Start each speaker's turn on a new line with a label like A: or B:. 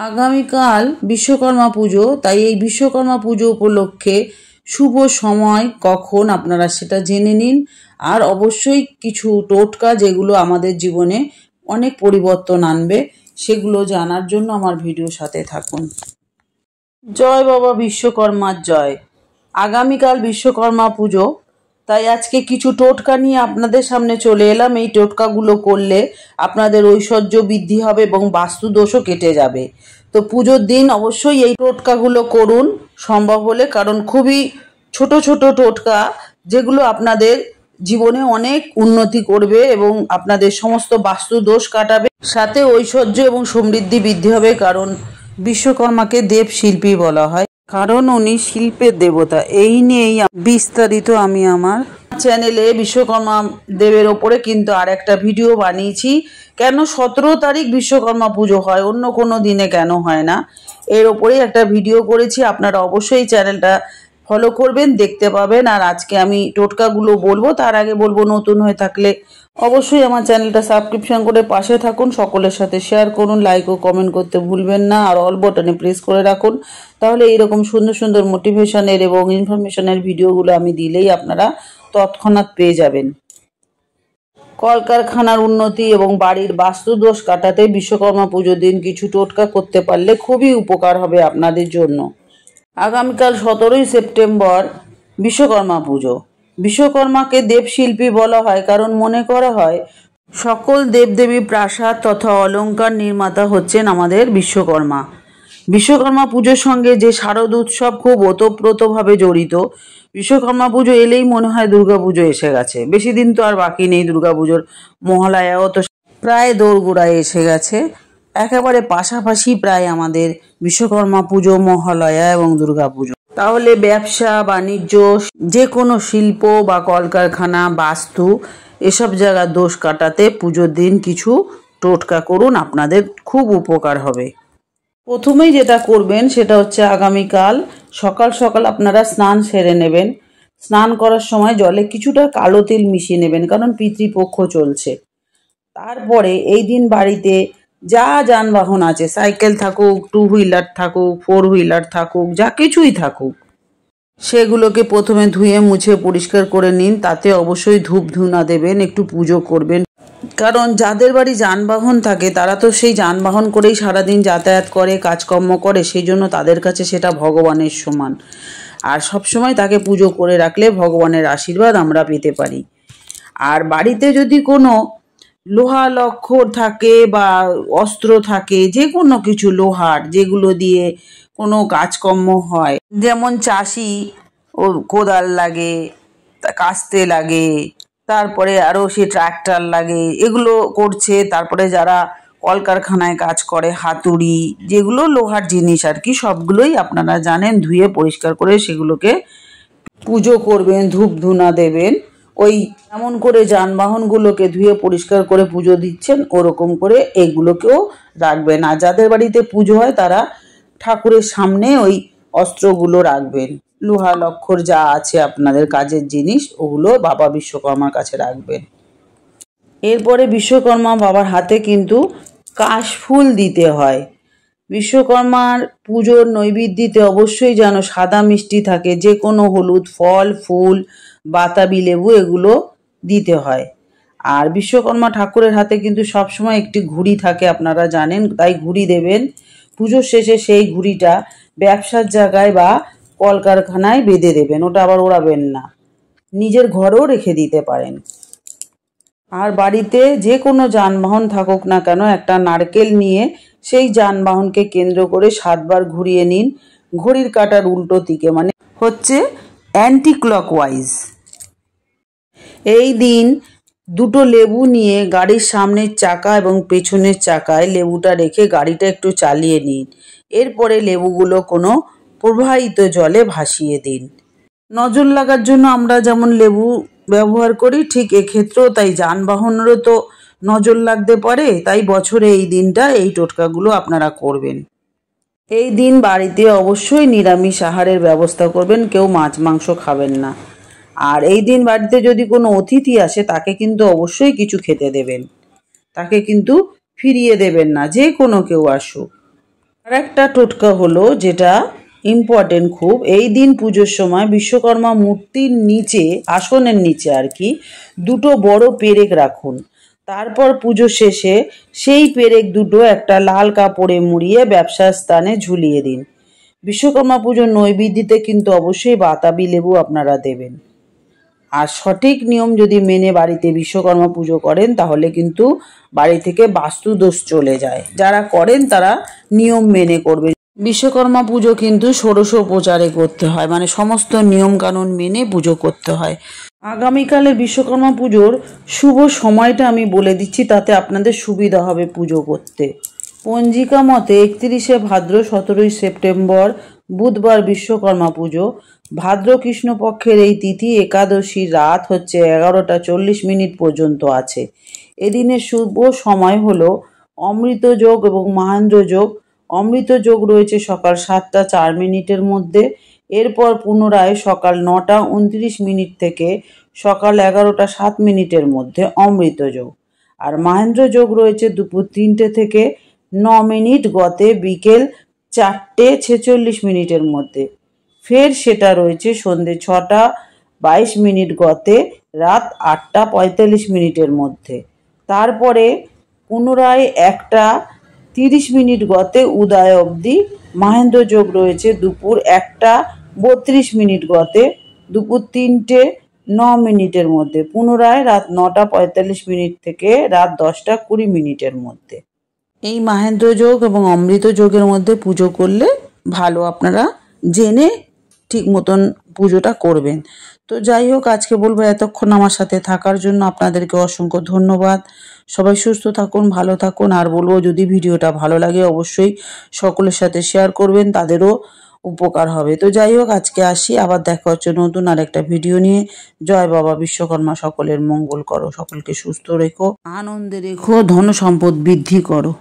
A: আগামীকাল বিশ্বকর্মা পুজো, তাই এই বিশ্বকর্মা পুজো উপলক্ষে শুভ সময় কখন আপনারা সেটা জেনে নিন। আর অবশ্যই কিছু টোটকা যেগুলো আমাদের জীবনে অনেক পরিবর্তন আনবে, সেগুলো জানার জন্য আমার ভিডিওর সাথে থাকুন। জয় বাবা বিশ্বকর্মার জয়। আগামীকাল বিশ্বকর্মা পুজো, তাই আজকে কিছু টোটকা নিয়ে আপনাদের সামনে চলে এলাম। এই টোটকাগুলো করলে আপনাদের ঐশ্বর্য বৃদ্ধি হবে এবং বাস্তু দোষও কেটে যাবে। তো পুজোর দিন অবশ্যই এই টোটকাগুলো করুন সম্ভব হলে, কারণ খুবই ছোট ছোট টোটকা যেগুলো আপনাদের জীবনে অনেক উন্নতি করবে এবং আপনাদের সমস্ত বাস্তু দোষ কাটাবে, সাথে ঐশ্বর্য এবং সমৃদ্ধি বৃদ্ধি হবে। কারণ বিশ্বকর্মাকে দেব শিল্পী বলা হয়, কারণ উনি শিল্পের দেবতা। এই নিয়েই বিস্তারিত আমি আমার চ্যানেলে বিশ্বকর্মা দেবের ওপরে কিন্তু আর একটা ভিডিও বানিয়েছি। কেন 17 তারিখ বিশ্বকর্মা পুজো হয়, অন্য কোনো দিনে কেন হয় না, এর ওপরেই একটা ভিডিও করেছি। আপনারা অবশ্যই চ্যানেলটা ফলো করবেন, দেখতে পাবেন। আর আজকে আমি টোটকাগুলো বলবো, তার আগে বলবো নতুন হয়ে থাকলে অবশ্যই আমার চ্যানেলটা সাবস্ক্রিপশন করে পাশে থাকুন, সকলের সাথে শেয়ার করুন, লাইক ও কমেন্ট করতে ভুলবেন না, আর অল বাটনে প্রেস করে রাখুন। তাহলে এইরকম সুন্দর সুন্দর মোটিভেশনের এবং ইনফরমেশনের ভিডিওগুলো আমি দিলেই আপনারা তৎক্ষণাৎ পেয়ে যাবেন। কলকারখানার উন্নতি এবং বাড়ির বাস্তু দোষ কাটাতে বিশ্বকর্মা পুজোর দিন কিছু টোটকা করতে পারলে খুবই উপকার হবে আপনাদের জন্য। আগামীকাল 17ই সেপ্টেম্বর বিশ্বকর্মা পুজো। বিশ্বকর্মাকে দেবশিল্পী বলা হয় কারণ মনে করা হয় সকল দেবদেবী প্রাসাদ তথা অলংকার নির্মাতা হচ্ছেন আমাদের বিশ্বকর্মা। বিশ্বকর্মা পুজোর সঙ্গে যে শারদ উৎসব খুব ওতপ্রোতভাবে জড়িত। বিশ্বকর্মা পুজো এলেই মনে হয় দুর্গাপুজো এসে গেছে, বেশি দিন তো আর বাকি নেই। দুর্গাপুজোর মহালয়াও তো প্রায় দোরগোড়ায় এসে গেছে, একেবারে পাশাপাশি প্রায় আমাদের বিশ্বকর্মা পুজো, মহালয়া এবং দুর্গাপুজো। তাহলে ব্যবসা বাণিজ্য, যে কোনো শিল্প বা কলকারখানা, বাস্তু, এসব জায়গার দোষ কাটাতে পুজোর দিন কিছু টোটকা করুন, আপনাদের খুব উপকার হবে। প্রথমেই যেটা করবেন সেটা হচ্ছে আগামীকাল সকাল সকাল আপনারা স্নান সেরে নেবেন। স্নান করার সময় জলে কিছুটা কালো তেল মিশিয়ে নেবেন, কারণ পিতৃপক্ষ চলছে। তারপরে এই দিন বাড়িতে যা যানবাহন আছে, সাইকেল থাকুক, 2 হুইলার থাকুক, 4 হুইলার থাকুক, যা কিছুই থাকুক, সেগুলোকে প্রথমে ধুয়ে মুছে পরিষ্কার করে নিন। তাতে অবশ্যই ধূপ ধুনা দেবেন, একটু পুজো করবেন। কারণ যাদের বাড়ি যানবাহন থাকে তারা তো সেই যানবাহন করেই সারাদিন যাতায়াত করে, কাজকর্ম করে, সেই জন্য তাদের কাছে সেটা ভগবানের সমান। আর সবসময় তাকে পুজো করে রাখলে ভগবানের আশীর্বাদ আমরা পেতে পারি। আর বাড়িতে যদি কোনো লোহা লক্ষ্কর থাকে বা অস্ত্র থাকে, যে কোনো কিছু লোহার যেগুলো দিয়ে কোনো কাজকর্ম হয়, যেমন চাষি ও কোদাল লাগে, কাস্তে লাগে, তারপরে আরও সে ট্রাক্টর লাগে, এগুলো করছে। তারপরে যারা কলকারখানায় কাজ করে, হাতুড়ি, যেগুলো লোহার জিনিস আর কি, সবগুলোই আপনারা জানেন, ধুয়ে পরিষ্কার করে সেগুলোকে পুজো করবেন, ধূপ ধুনা দেবেন। ওই এমন করে যানবাহনগুলোকে ধুয়ে পরিষ্কার করে পুজো দিচ্ছেন, ওরকম করে এগুলোকেও রাখবেন। আর যাদের বাড়িতে পুজো হয় তারা ঠাকুরের সামনে ওই অস্ত্রগুলো রাখবেন। লোহা লক্ষ্কর যা আছে আপনাদের কাজের জিনিস, ওগুলো বাবা বিশ্বকর্মার কাছে রাখবেন। এরপরে বিশ্বকর্মা বাবার হাতে কিন্তু কাশফুল দিতে হয়। বিশ্বকর্মার পুজোর নৈবেদ্যতে অবশ্যই যেন সাদা মিষ্টি থাকে, যে কোনো হলুদ ফল, ফুল, বাতাবি লেবু, এগুলো দিতে হয়। আর বিশ্বকর্মা ঠাকুরের হাতে কিন্তু সবসময় একটি ঘুড়ি থাকে, আপনারা জানেন, তাই ঘুড়ি দেবেন। পুজোর শেষে সেই ঘুড়িটা ব্যবসার জায়গায় বা কলকারখানায় বেঁধে দেবেন, ওটা আবার ওড়াবেন না, নিজের ঘরেও রেখে দিতে পারেন। আর বাড়িতে যে কোনো যানবাহন থাকুক না কেন, একটা নারকেল নিয়ে সেই যানবাহনকে কেন্দ্র করে 7 বার ঘুরিয়ে নিন, ঘড়ির কাঁটার উল্টো দিকে, মানে হচ্ছে অ্যান্টি ক্লকওয়াইজ। এই দিন 2টো লেবু নিয়ে গাড়ির সামনের চাকা এবং পেছনের চাকায় লেবুটা রেখে গাড়িটা একটু চালিয়ে নিন। এরপরে লেবুগুলো কোনো প্রবাহিত জলে ভাসিয়ে দিন। নজর লাগার জন্য আমরা যেমন লেবু ব্যবহার করি, ঠিক এক্ষেত্রেও তাই যানবাহনেরও তো নজর লাগতে পারে। তাই বছরে এই দিনটা এই টোটকাগুলো আপনারা করবেন। এই দিন বাড়িতে অবশ্যই নিরামিষ আহারের ব্যবস্থা করবেন, কেউ মাছ মাংস খাবেন না। আর এই দিন বাড়িতে যদি কোনো অতিথি আসে তাকে কিন্তু অবশ্যই কিছু খেতে দেবেন, তাকে কিন্তু ফিরিয়ে দেবেন না, যে কোনো কেউ আসুক। আর একটা টোটকা হলো, যেটা ইম্পর্টেন্ট খুব, এই দিন পুজোর সময় বিশ্বকর্মা মূর্তির নিচে, আসনের নিচে আর কি, দুটো বড় পেরেক রাখুন। তারপর পুজো শেষে সেই পেরেক দুটো একটা লাল কাপড়ে মুড়িয়ে ব্যবসার স্থানে ঝুলিয়ে দিন। বিশ্বকর্মা পুজোর নৈবেদ্যতে কিন্তু অবশ্যই বাতাবি লেবু আপনারা দেবেন। আর সঠিক নিয়ম যদি মেনে বাড়িতে বিশ্বকর্মা পুজো করেন, তাহলে কিন্তু বাড়ি থেকে বাস্তুদোষ চলে যায়। যারা করেন তারা নিয়ম মেনে করবেন। বিশ্বকর্মা পুজো কিন্তু ষোড়শোপচারে করতে হয়, মানে সমস্ত নিয়ম কানুন মেনে পুজো করতে হয়। আগামীকালের বিশ্বকর্মা পুজোর শুভ সময়টা আমি বলে দিচ্ছি, তাতে আপনাদের সুবিধা হবে পুজো করতে। পঞ্জিকা মতে 31শে ভাদ্র 17ই সেপ্টেম্বর বুধবার বিশ্বকর্মা পুজো। ভাদ্র কৃষ্ণপক্ষের এই তিথি একাদশীর রাত হচ্ছে 11টা 40 মিনিট পর্যন্ত আছে। এদিনের শুভ সময় হলো অমৃত যোগ এবং মাহেন্দ্র যোগ। অমৃত যোগ রয়েছে সকাল 7টা 4 মিনিটের মধ্যে, এরপর পুনরায় সকাল 9টা 29 মিনিট থেকে সকাল 11টা 7 মিনিটের মধ্যে অমৃত যোগ। আর মাহেন্দ্র যোগ রয়েছে দুপুর 3টে থেকে 9 মিনিট গতে বিকেল 4টে 46 মিনিটের মধ্যে। ফের সেটা রয়েছে সন্ধে 6টা 22 মিনিট গতে রাত 8টা 45 মিনিটের মধ্যে। তারপরে পুনরায় 1টা 30 মিনিট গতে উদয় অবধি মাহেন্দ্র যোগ রয়েছে দুপুর 1টা 32 মিনিট গতে দুপুর 3টে 9 মিনিটের মধ্যে, পুনরায় রাত 9টা 45 মিনিট থেকে রাত 10টা 20 মিনিটের মধ্যে। এই মাহেন্দ্র যোগ এবং অমৃত যোগের মধ্যে পুজো করলে ভালো, আপনারা জেনে ঠিক মতন পুজোটা করবেন। তো যাই হোক, আজকে বলবো এতক্ষণ আমার সাথে থাকার জন্য আপনাদেরকে অসংখ্য ধন্যবাদ। সবাই সুস্থ থাকুন, ভালো থাকুন। আর বলবো, যদি ভিডিওটা ভালো লাগে অবশ্যই সকলের সাথে শেয়ার করবেন, তাদেরও উপকার হবে। তো যাই হোক, আজকে আসি, আবার দেখা হচ্ছে নতুন আরেকটা ভিডিও নিয়ে। জয় বাবা বিশ্বকর্মা, সকলের মঙ্গল করো, সকলকে সুস্থ রেখো, আনন্দে রেখো, ধন সম্পদ বৃদ্ধি করো।